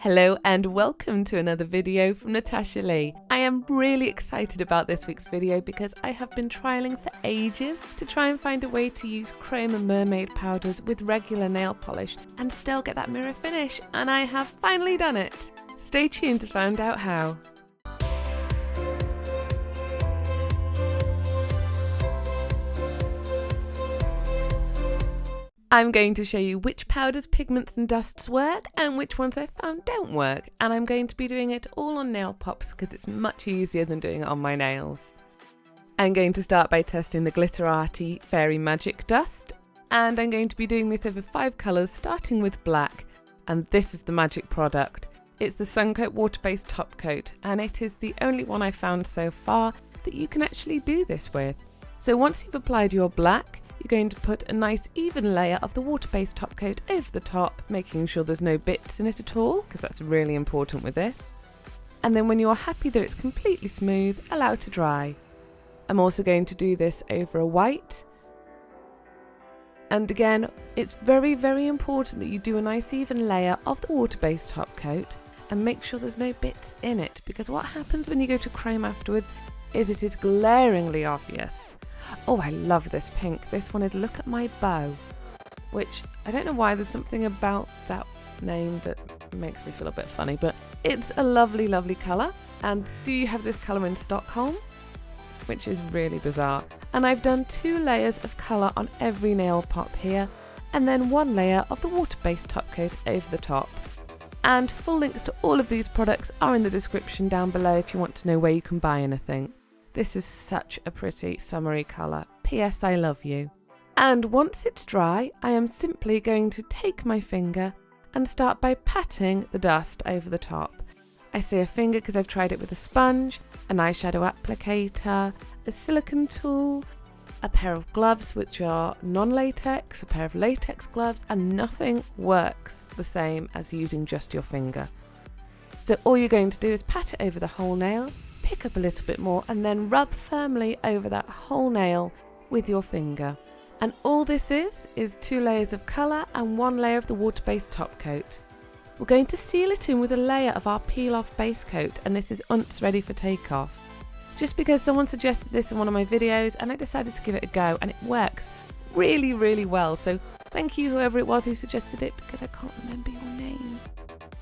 Hello and welcome to another video from Natasha Lee. I am really excited about this week's video because I have been trialling for ages to try and find a way to use chrome and mermaid powders with regular nail polish and still get that mirror finish, and I have finally done it. Stay tuned to find out how. I'm going to show you which powders, pigments and dusts work and which ones I found don't work, and I'm going to be doing it all on nail pops because it's much easier than doing it on my nails. I'm going to start by testing the Glitterati Fairy Magic Dust, and I'm going to be doing this over 5 colours starting with black, and this is the magic product. It's the Sun Coat Water-Based Top Coat, and it is the only one I've found so far that you can actually do this with. So once you've applied your black, you're going to put a nice even layer of the water-based top coat over the top, making sure there's no bits in it at all, because that's really important with this. And then when you're happy that it's completely smooth, allow it to dry. I'm also going to do this over a white. And again, it's very, very important that you do a nice even layer of the water-based top coat and make sure there's no bits in it, because what happens when you go to chrome afterwards is it is glaringly obvious. Oh, I love this pink. This one is Look at My Bow, which I don't know why, there's something about that name that makes me feel a bit funny, but it's a lovely, lovely colour. And do you have this colour in Stockholm? Which is really bizarre. And I've done 2 layers of colour on every nail pop here, and then 1 layer of the water-based top coat over the top. And full links to all of these products are in the description down below if you want to know where you can buy anything. This is such a pretty summery colour. P.S. I love you. And once it's dry, I am simply going to take my finger and start by patting the dust over the top. I say a finger because I've tried it with a sponge, an eyeshadow applicator, a silicone tool, a pair of gloves which are non-latex, a pair of latex gloves, and nothing works the same as using just your finger. So all you're going to do is pat it over the whole nail, pick up a little bit more, and then rub firmly over that whole nail with your finger. And all this is 2 layers of colour and 1 layer of the water-based top coat. We're going to seal it in with a layer of our peel-off base coat, and this is Unts ready for takeoff. Just because someone suggested this in one of my videos and I decided to give it a go, and it works really, really well. So thank you whoever it was who suggested it, because I can't remember your name.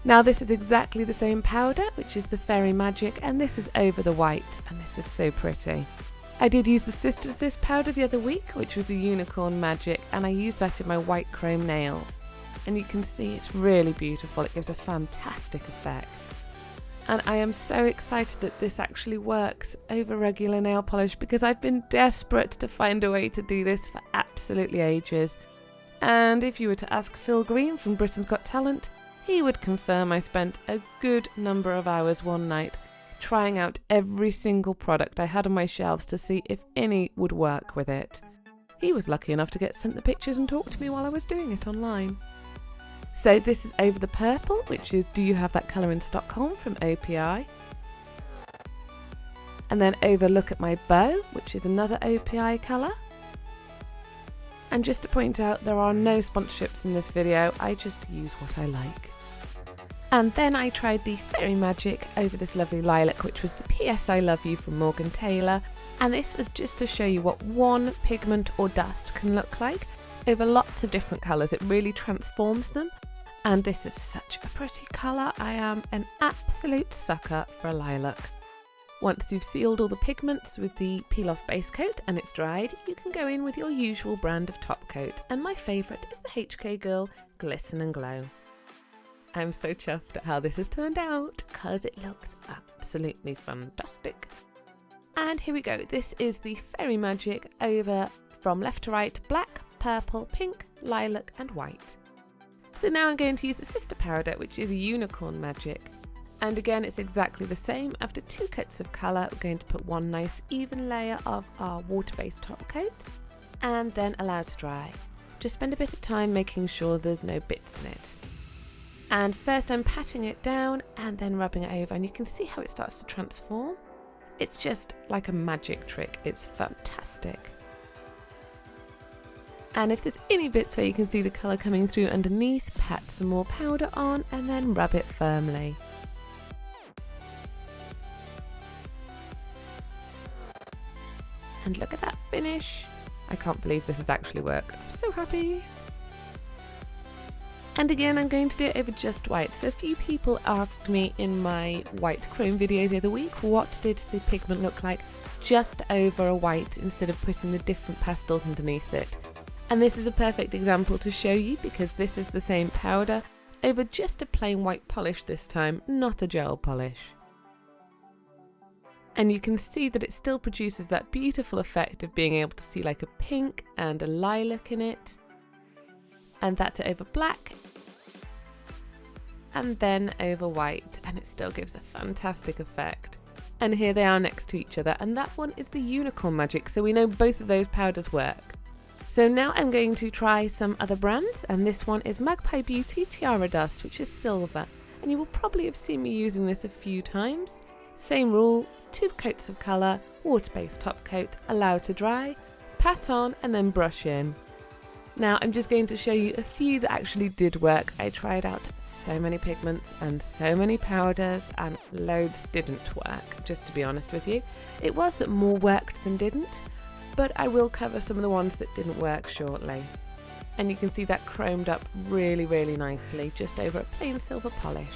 Now this is exactly the same powder, which is the Fairy Magic, and this is over the white, and this is so pretty. I did use the sister to this powder the other week, which was the Unicorn Magic, and I used that in my white chrome nails. And you can see it's really beautiful, it gives a fantastic effect. And I am so excited that this actually works over regular nail polish, because I've been desperate to find a way to do this for absolutely ages. And if you were to ask Phil Green from Britain's Got Talent, he would confirm I spent a good number of hours one night trying out every single product I had on my shelves to see if any would work with it. He was lucky enough to get sent the pictures and talk to me while I was doing it online. So this is over the purple, which is Do You Have That Colour in Stockholm from OPI. And then over Look at My Bow, which is another OPI colour. And just to point out, there are no sponsorships in this video, I just use what I like. And then I tried the Fairy Magic over this lovely lilac, which was the P.S. I Love You from Morgan Taylor. And this was just to show you what one pigment or dust can look like over lots of different colours. It really transforms them. And this is such a pretty colour. I am an absolute sucker for a lilac. Once you've sealed all the pigments with the peel-off base coat and it's dried, you can go in with your usual brand of top coat. And my favourite is the HK Girl Glisten and Glow. I'm so chuffed at how this has turned out because it looks absolutely fantastic. And here we go. This is the Fairy Magic over from left to right, black, purple, pink, lilac and white. So now I'm going to use the sister powder, which is a Unicorn Magic. And again, it's exactly the same. After 2 coats of colour, we're going to put 1 nice even layer of our water-based top coat and then allow it to dry. Just spend a bit of time making sure there's no bits in it. And first I'm patting it down and then rubbing it over, and you can see how it starts to transform. It's just like a magic trick. It's fantastic. And if there's any bits where you can see the colour coming through underneath, pat some more powder on and then rub it firmly. And look at that finish. I can't believe this has actually worked. I'm so happy. And again, I'm going to do it over just white. So a few people asked me in my white chrome video the other week, what did the pigment look like just over a white instead of putting the different pastels underneath it. And this is a perfect example to show you because this is the same powder over just a plain white polish this time, not a gel polish. And you can see that it still produces that beautiful effect of being able to see like a pink and a lilac in it. And that's it over black and then over white, and it still gives a fantastic effect. And here they are next to each other, and that one is the Unicorn Magic, so we know both of those powders work. So now I'm going to try some other brands, and this one is Magpie Beauty Tiara Dust, which is silver, and you will probably have seen me using this a few times. Same rule, 2 coats of colour, water-based top coat, allow to dry, pat on and then brush in. Now I'm just going to show you a few that actually did work. I tried out so many pigments and so many powders and loads didn't work, just to be honest with you. It was that more worked than didn't, but I will cover some of the ones that didn't work shortly. And you can see that chromed up really, really nicely just over a plain silver polish.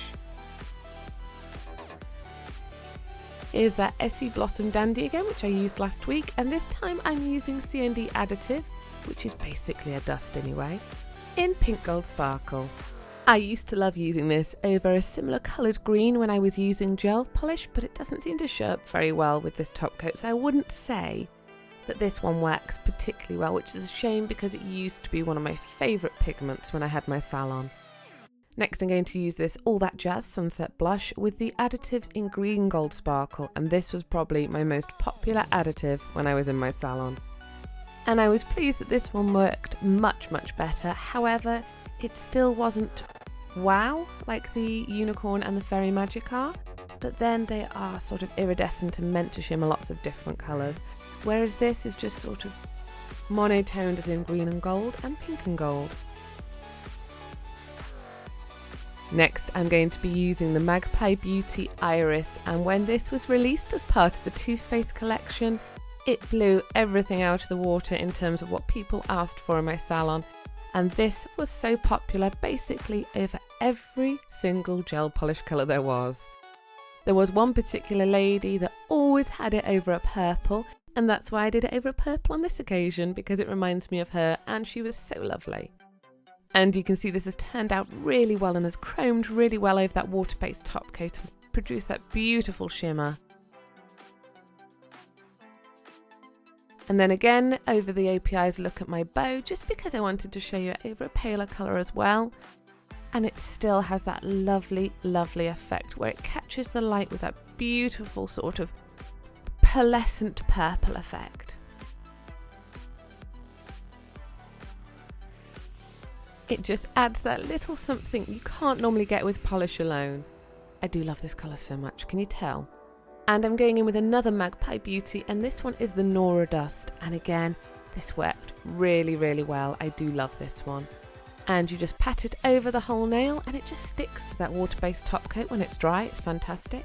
Here's that Essie Blossom Dandy again, which I used last week, and this time I'm using CND additive, which is basically a dust anyway, in Pink Gold Sparkle. I used to love using this over a similar coloured green when I was using gel polish, but it doesn't seem to show up very well with this top coat, so I wouldn't say that this one works particularly well, which is a shame because it used to be one of my favourite pigments when I had my salon. Next I'm going to use this All That Jazz Sunset Blush with the additives in Green Gold Sparkle, and this was probably my most popular additive when I was in my salon. And I was pleased that this one worked much, much better. However, it still wasn't wow like the Unicorn and the Fairy Magic are, but then they are sort of iridescent and meant to shimmer lots of different colours, whereas this is just sort of monotoned as in green and gold and pink and gold. Next I'm going to be using the Magpie Beauty Iris, and when this was released as part of the Too Faced collection, it blew everything out of the water in terms of what people asked for in my salon, and this was so popular basically over every single gel polish colour there was. There was one particular lady that always had it over a purple, and that's why I did it over a purple on this occasion, because it reminds me of her and she was so lovely. And you can see this has turned out really well and has chromed really well over that water-based top coat and produced that beautiful shimmer. And then again over the API's look at my bow, just because I wanted to show you it over a paler colour as well. And it still has that lovely, lovely effect where it catches the light with that beautiful sort of pearlescent purple effect. It just adds that little something you can't normally get with polish alone. I do love this colour so much, can you tell? And I'm going in with another Magpie Beauty, and this one is the Nora Dust, and again this worked really, really well. I do love this one. And you just pat it over the whole nail and it just sticks to that water-based top coat when it's dry. It's fantastic.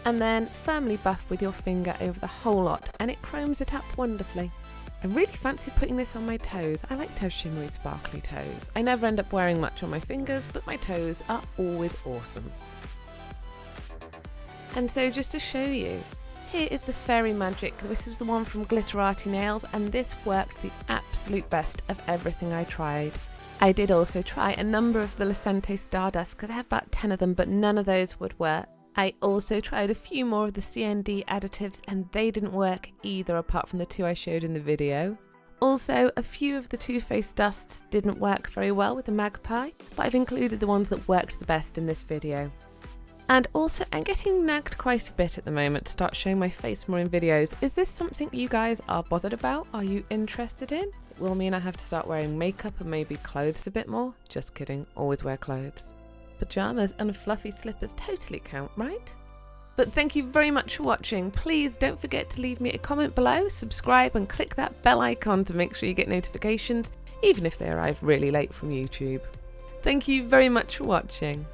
And then firmly buff with your finger over the whole lot and it chromes it up wonderfully. I really fancy putting this on my toes. I like to have shimmery, sparkly toes. I never end up wearing much on my fingers, but my toes are always awesome. And so just to show you, here is the Fairy Magic. This is the one from Glitterati Nails, and this worked the absolute best of everything I tried. I did also try a number of the Lucente Stardust because I have about 10 of them, but none of those would work. I also tried a few more of the CND additives and they didn't work either, apart from the 2 I showed in the video. Also, a few of the Too Faced dusts didn't work very well with the Magpie, but I've included the ones that worked the best in this video. And also, I'm getting nagged quite a bit at the moment to start showing my face more in videos. Is this something you guys are bothered about? Are you interested in? It will mean I have to start wearing makeup and maybe clothes a bit more. Just kidding, always wear clothes. Pyjamas and fluffy slippers totally count, right? But thank you very much for watching. Please don't forget to leave me a comment below, subscribe and click that bell icon to make sure you get notifications, even if they arrive really late from YouTube. Thank you very much for watching.